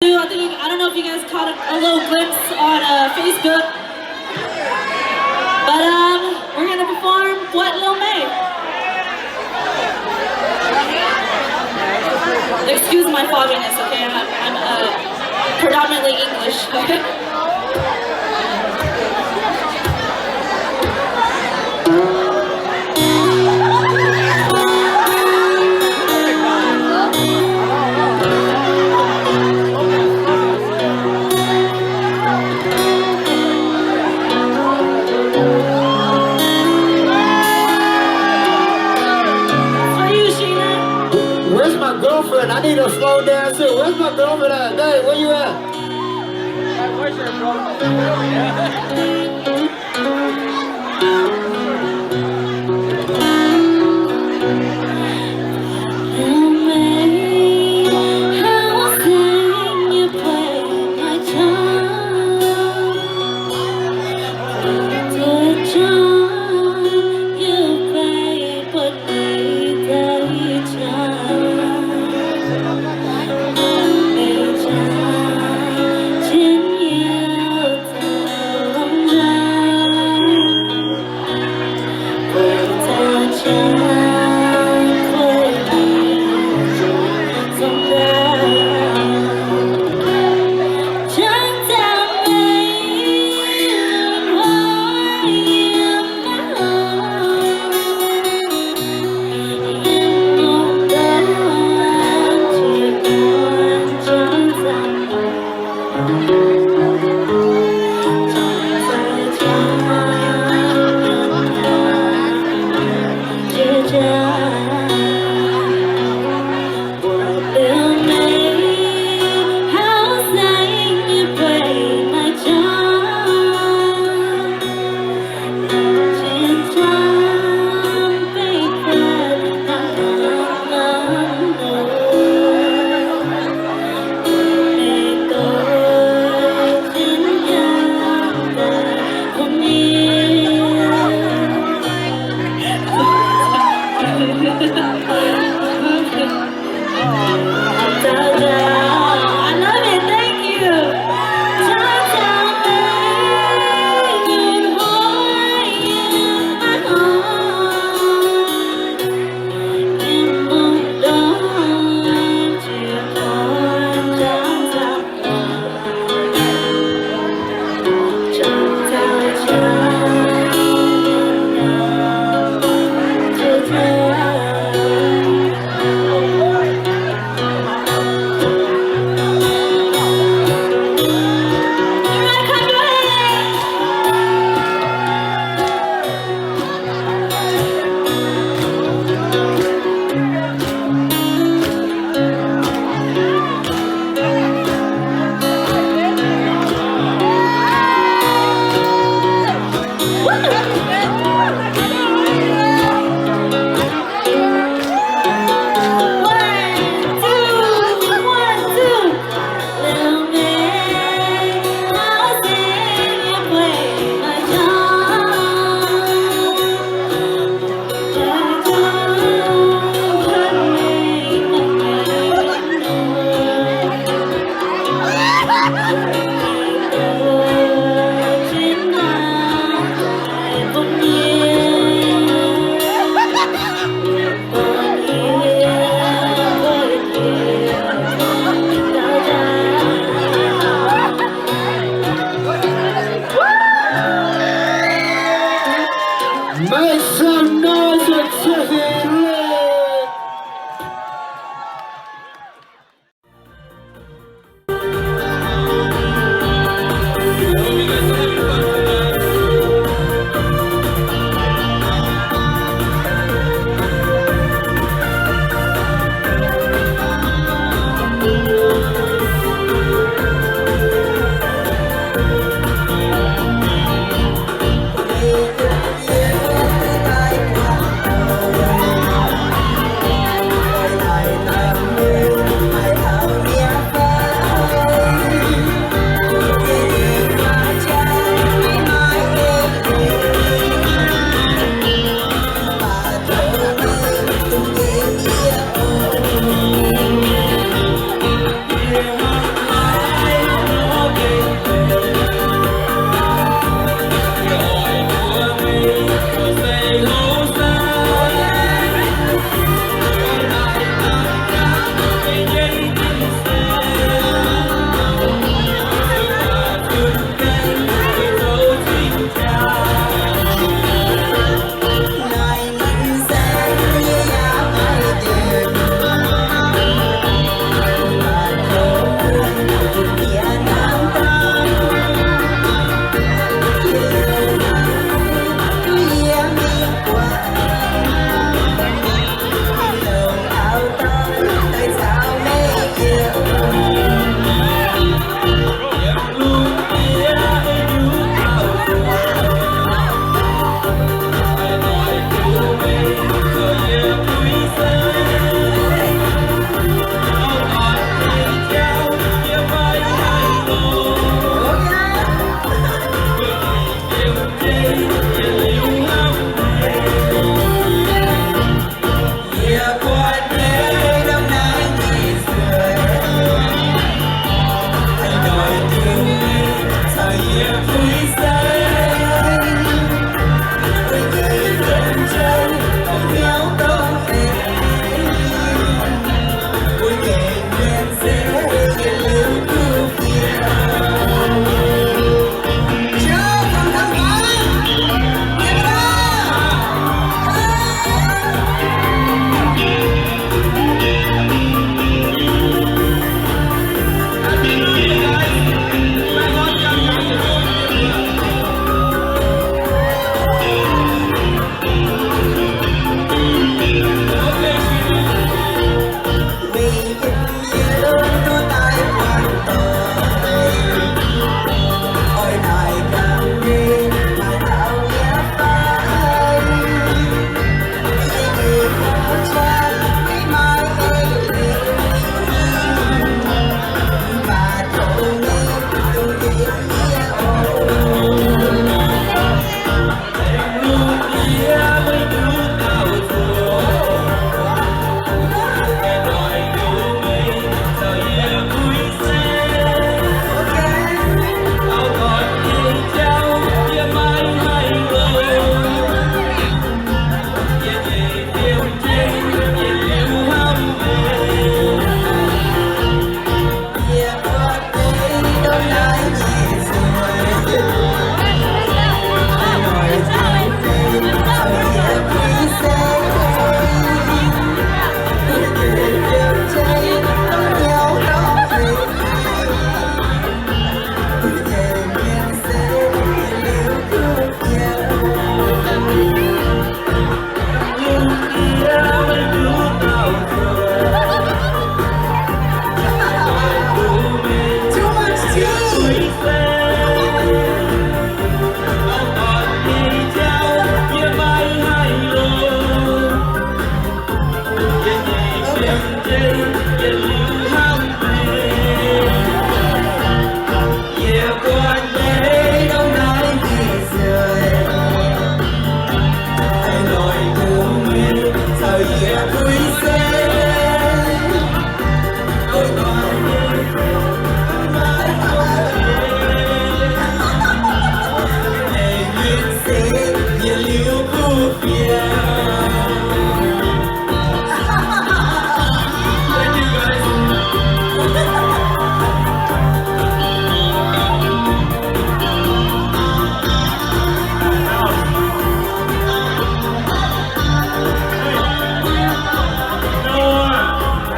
I don't know if you guys caught a little glimpse on Facebook, but we're gonna perform What Lil May. Excuse my fogginess, okay? I'm predominantly English. Where's my girlfriend? I need a slow dance too. Where's my girlfriend at? Hey, where you at? Where's your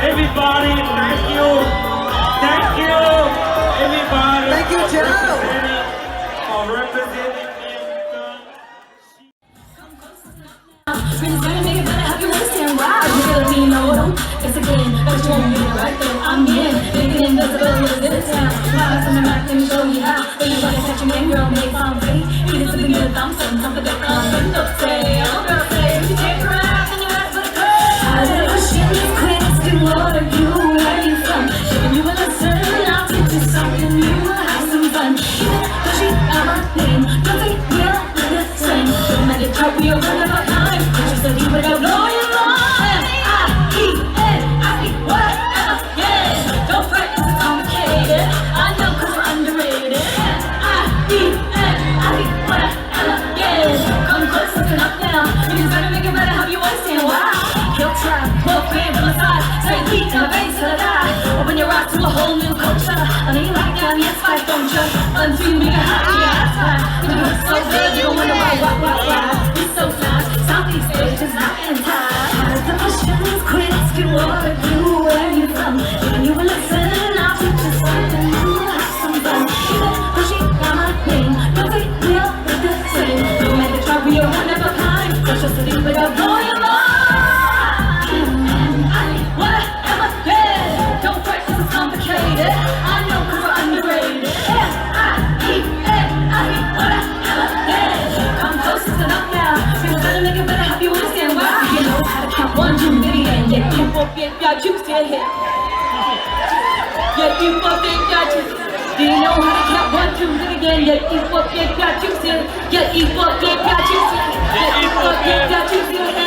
Everybody, thank you, everybody. Thank you, Joe. For representing Friends gonna make it better, have you understand why? You feel me, no, don't. It's again, that's your me right there. I'm in, making invisible in this town. Lies on the map, let me show you how. When you wanna catch a man, girl, make fun of me. Eat it something good, something for the club. And don't say, oh, girl, say, you take her out, and you ask for the girl. I said, oh, shit, this quit, asking what are you, where you from? Giving you a lesson, I'll teach you something new, have some fun. Even though she got my name, don't think we'll do the same. No matter how we are one of a kind, just so you would have blown your mind. I-E-N-I-E, whatever, yeah. Don't fret, it's complicated. I know 'cause we're underrated. I-E-N-I-E, whatever, yeah. Come close, listen up now. You better make it better, help you understand why. He'll try, both hands on the side. Say lead in the base to the die. Open your eyes to a whole new culture. I know you like that, yes, fight, don't you? Until you make it hot, yeah, that's fine. You look so good, you don't wonder why. You're so fly, Southeast Asia's not in time. Hide the questions, quit asking what are you, where you from? Giving you a lesson, I'll teach you something new, have some fun. Even though she got my name, don't think we'll be the same. No matter try, we are one of a kind. Crush us to deep, but I'll blow your mind. Whatever, yeah. Don't fret, 'cause it's complicated. I know 'cause we're underrated. I-E-N-I-E, whatever, yeah. Come close, listen up now. Feels better, make it better, help you understand why. You know how to count 1, 2, 3, and yeah, you won't get your juice in here. Yeah, you won't get your juice. Do you know how to count 1, 2, 3 again? Yeah, you won't get your juice in. Yeah, you won't get your juice in. Yeah, you won't get your juice in.